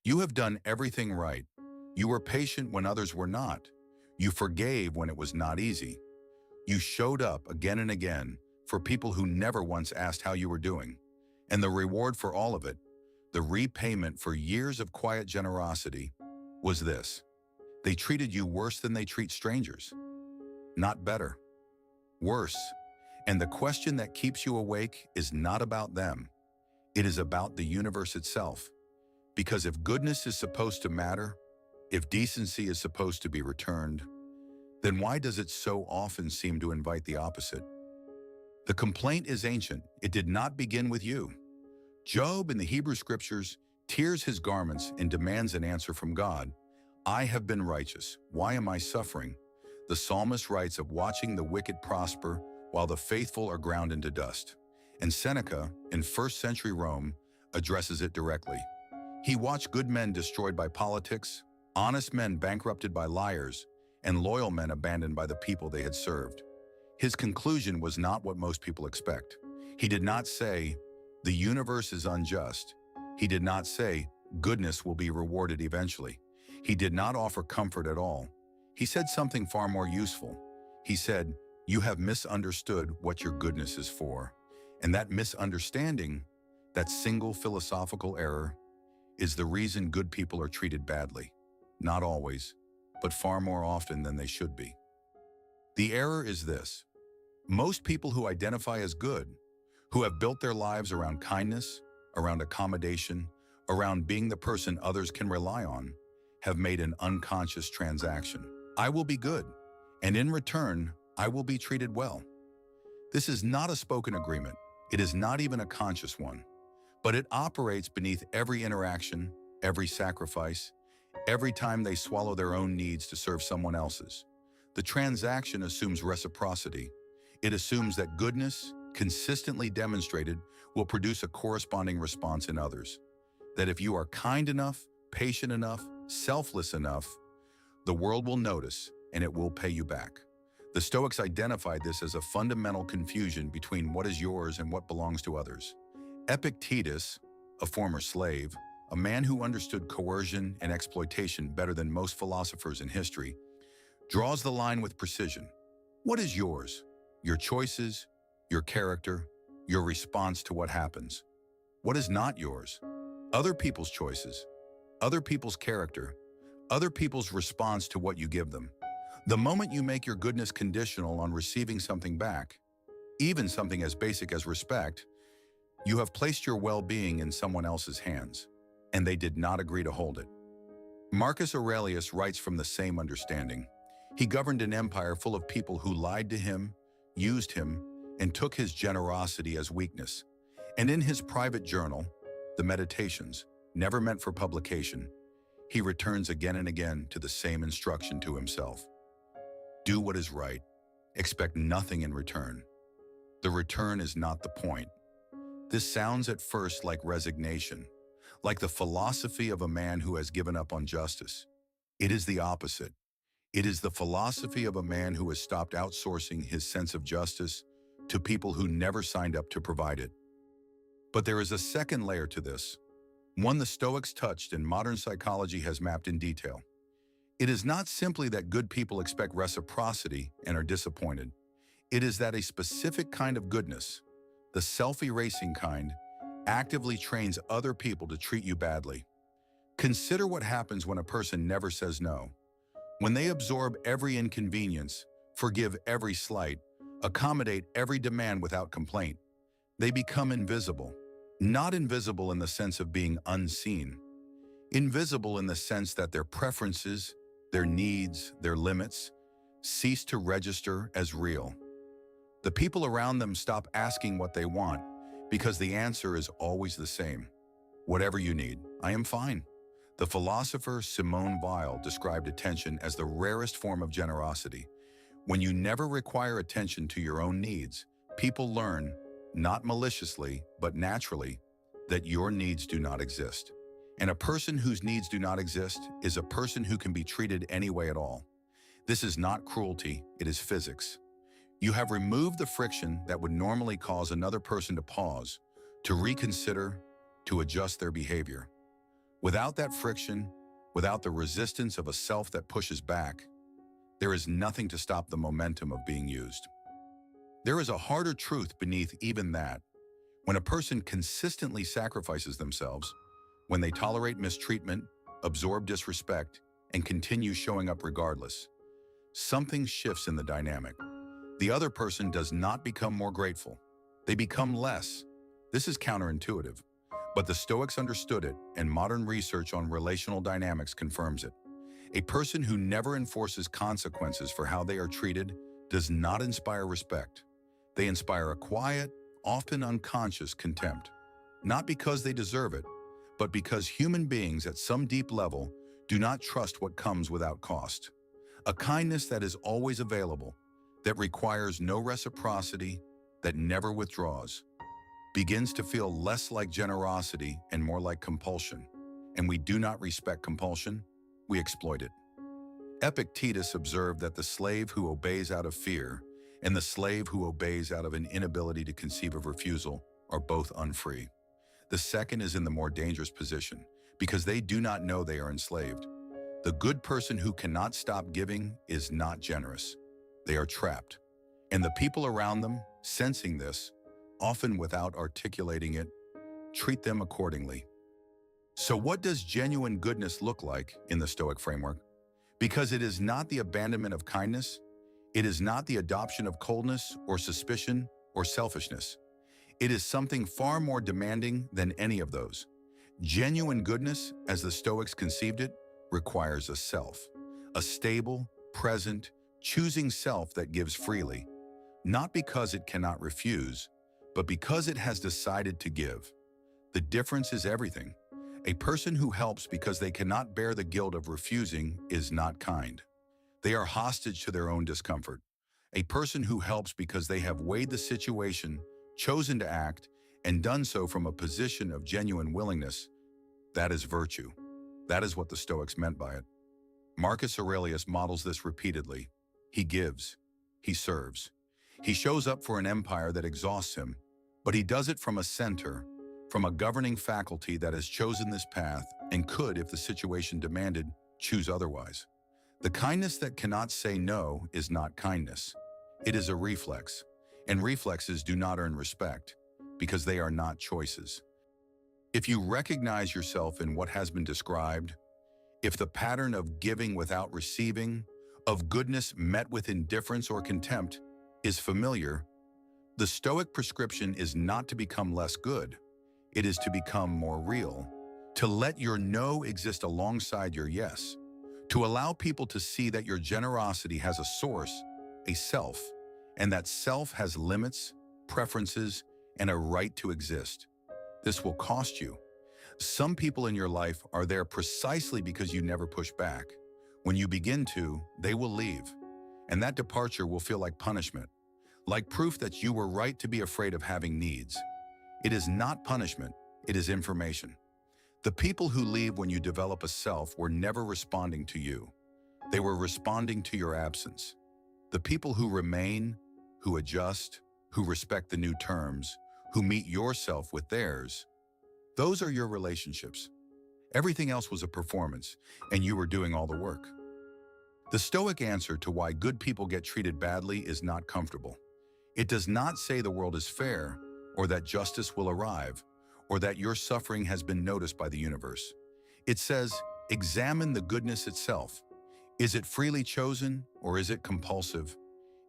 You have done everything right. You were patient when others were not. You forgave when it was not easy. You showed up again and again for people who never once asked how you were doing. And the reward for all of it, the repayment for years of quiet generosity, was this. They treated you worse than they treat strangers. Not better. Worse. And the question that keeps you awake is not about them. It is about the universe itself. Because if goodness is supposed to matter, if decency is supposed to be returned, then why does it so often seem to invite the opposite? The complaint is ancient. It did not begin with you. Job in the Hebrew scriptures tears his garments and demands an answer from God. I have been righteous. Why am I suffering? The psalmist writes of watching the wicked prosper while the faithful are ground into dust. And Seneca, in first century Rome, addresses it directly. He watched good men destroyed by politics, honest men bankrupted by liars, and loyal men abandoned by the people they had served. His conclusion was not what most people expect. He did not say, the universe is unjust. He did not say, goodness will be rewarded eventually. He did not offer comfort at all. He said something far more useful. He said, you have misunderstood what your goodness is for. And that misunderstanding, that single philosophical error, is the reason good people are treated badly. Not always, but far more often than they should be. The error is this. Most people who identify as good, who have built their lives around kindness, around accommodation, around being the person others can rely on, have made an unconscious transaction. I will be good, and in return, I will be treated well. This is not a spoken agreement. It is not even a conscious one, but it operates beneath every interaction, every sacrifice, every time they swallow their own needs to serve someone else's. The transaction assumes reciprocity. It assumes that goodness, consistently demonstrated, will produce a corresponding response in others. That if you are kind enough, patient enough, selfless enough, the world will notice and it will pay you back. The Stoics identified this as a fundamental confusion between what is yours and what belongs to others. Epictetus, a former slave, a man who understood coercion and exploitation better than most philosophers in history, draws the line with precision. What is yours? Your choices, your character, your response to what happens. What is not yours? Other people's choices, other people's character, other people's response to what you give them. The moment you make your goodness conditional on receiving something back, even something as basic as respect, you have placed your well-being in someone else's hands, and they did not agree to hold it. Marcus Aurelius writes from the same understanding. He governed an empire full of people who lied to him, used him, and took his generosity as weakness. And in his private journal, the Meditations, never meant for publication, he returns again and again to the same instruction to himself. Do what is right. Expect nothing in return. The return is not the point. This sounds at first like resignation, like the philosophy of a man who has given up on justice. It is the opposite. It is the philosophy of a man who has stopped outsourcing his sense of justice to people who never signed up to provide it. But there is a second layer to this, one the Stoics touched and modern psychology has mapped in detail. It is not simply that good people expect reciprocity and are disappointed. It is that a specific kind of goodness, the self-erasing kind, actively trains other people to treat you badly. Consider what happens when a person never says no. When they absorb every inconvenience, forgive every slight, accommodate every demand without complaint, they become invisible. Not invisible in the sense of being unseen. Invisible in the sense that their preferences, their needs, their limits, cease to register as real. The people around them stop asking what they want because the answer is always the same. Whatever you need, I am fine. The philosopher Simone Weil described attention as the rarest form of generosity. When you never require attention to your own needs, people learn, not maliciously, but naturally, that your needs do not exist. And a person whose needs do not exist is a person who can be treated any way at all. This is not cruelty, it is physics. You have removed the friction that would normally cause another person to pause, to reconsider, to adjust their behavior. Without that friction, without the resistance of a self that pushes back, there is nothing to stop the momentum of being used. There is a harder truth beneath even that. When a person consistently sacrifices themselves, when they tolerate mistreatment, absorb disrespect, and continue showing up regardless, something shifts in the dynamic. The other person does not become more grateful. They become less. This is counterintuitive, but the Stoics understood it, and modern research on relational dynamics confirms it. A person who never enforces consequences for how they are treated does not inspire respect. They inspire a quiet, often unconscious contempt, not because they deserve it, but because human beings at some deep level do not trust what comes without cost. A kindness that is always available, that requires no reciprocity, that never withdraws, begins to feel less like generosity and more like compulsion. And we do not respect compulsion, we exploit it. Epictetus observed that the slave who obeys out of fear and the slave who obeys out of an inability to conceive of refusal are both unfree. The second is in the more dangerous position because they do not know they are enslaved. The good person who cannot stop giving is not generous. They are trapped. And the people around them, sensing this, often without articulating it, treat them accordingly. So what does genuine goodness look like in the Stoic framework? Because it is not the abandonment of kindness, it is not the adoption of coldness or suspicion or selfishness. It is something far more demanding than any of those. Genuine goodness, as the Stoics conceived it, requires a self, a stable, present, choosing self that gives freely, not because it cannot refuse, but because it has decided to give. The difference is everything. A person who helps because they cannot bear the guilt of refusing is not kind. They are hostage to their own discomfort. A person who helps because they have weighed the situation, chosen to act, and done so from a position of genuine willingness, that is virtue. That is what the Stoics meant by it. Marcus Aurelius models this repeatedly. He gives. He serves. He shows up for an empire that exhausts him, but he does it from a center, from a governing faculty that has chosen this path and could, if the situation demanded, choose otherwise. The kindness that cannot say no is not kindness. It is a reflex, and reflexes do not earn respect because they are not choices. If you recognize yourself in what has been described, if the pattern of giving without receiving, of goodness met with indifference or contempt, is familiar, the Stoic prescription is not to become less good. It is to become more real, to let your no exist alongside your yes, to allow people to see that your generosity has a source, a self, and that self has limits, preferences, and a right to exist. This will cost you. Some people in your life are there precisely because you never push back. When you begin to, they will leave, and that departure will feel like punishment, like proof that you were right to be afraid of having needs. It is not punishment, it is information. The people who leave when you develop a self were never responding to you. They were responding to your absence. The people who remain, who adjust, who respect the new terms, who meet yourself with theirs, those are your relationships. Everything else was a performance, and you were doing all the work. The Stoic answer to why good people get treated badly is not comfortable. It does not say the world is fair, or that justice will arrive, or that your suffering has been noticed by the universe. It says, examine the goodness itself. Is it freely chosen, or is it compulsive?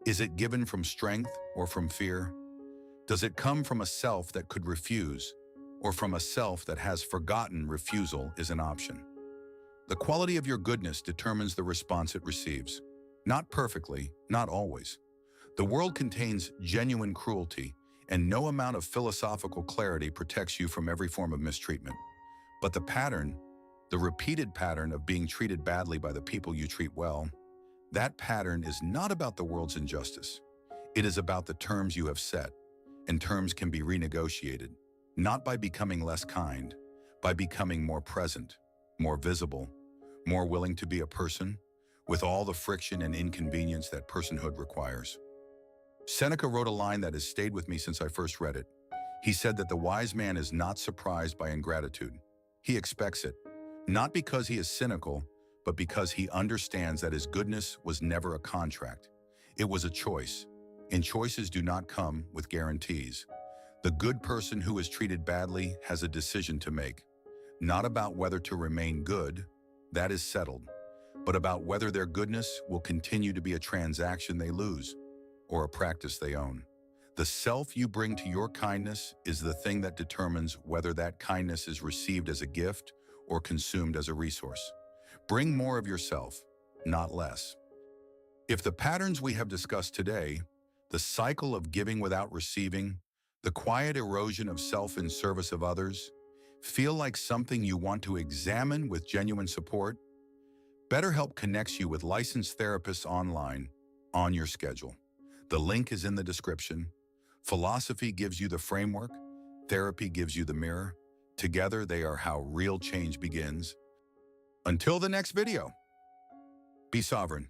Is it given from strength or from fear? Does it come from a self that could refuse, or from a self that has forgotten refusal is an option? The quality of your goodness determines the response it receives. Not perfectly, not always. The world contains genuine cruelty, and no amount of philosophical clarity protects you from every form of mistreatment. But the pattern, the repeated pattern of being treated badly by the people you treat well, that pattern is not about the world's injustice. It is about the terms you have set, and terms can be renegotiated, not by becoming less kind, by becoming more present, more visible, more willing to be a person, with all the friction and inconvenience that personhood requires. Seneca wrote a line that has stayed with me since I first read it. He said that the wise man is not surprised by ingratitude. He expects it. Not because he is cynical, but because he understands that his goodness was never a contract. It was a choice, and choices do not come with guarantees. The good person who is treated badly has a decision to make, not about whether to remain good, that is settled, but about whether their goodness will continue to be a transaction they lose or a practice they own. The self you bring to your kindness is the thing that determines whether that kindness is received as a gift or consumed as a resource. Bring more of yourself, not less. If the patterns we have discussed today, the cycle of giving without receiving, the quiet erosion of self in service of others, feel like something you want to examine with genuine support, BetterHelp connects you with licensed therapists online on your schedule. The link is in the description. Philosophy gives you the framework, therapy gives you the mirror. Together, they are how real change begins. Until the next video, be sovereign.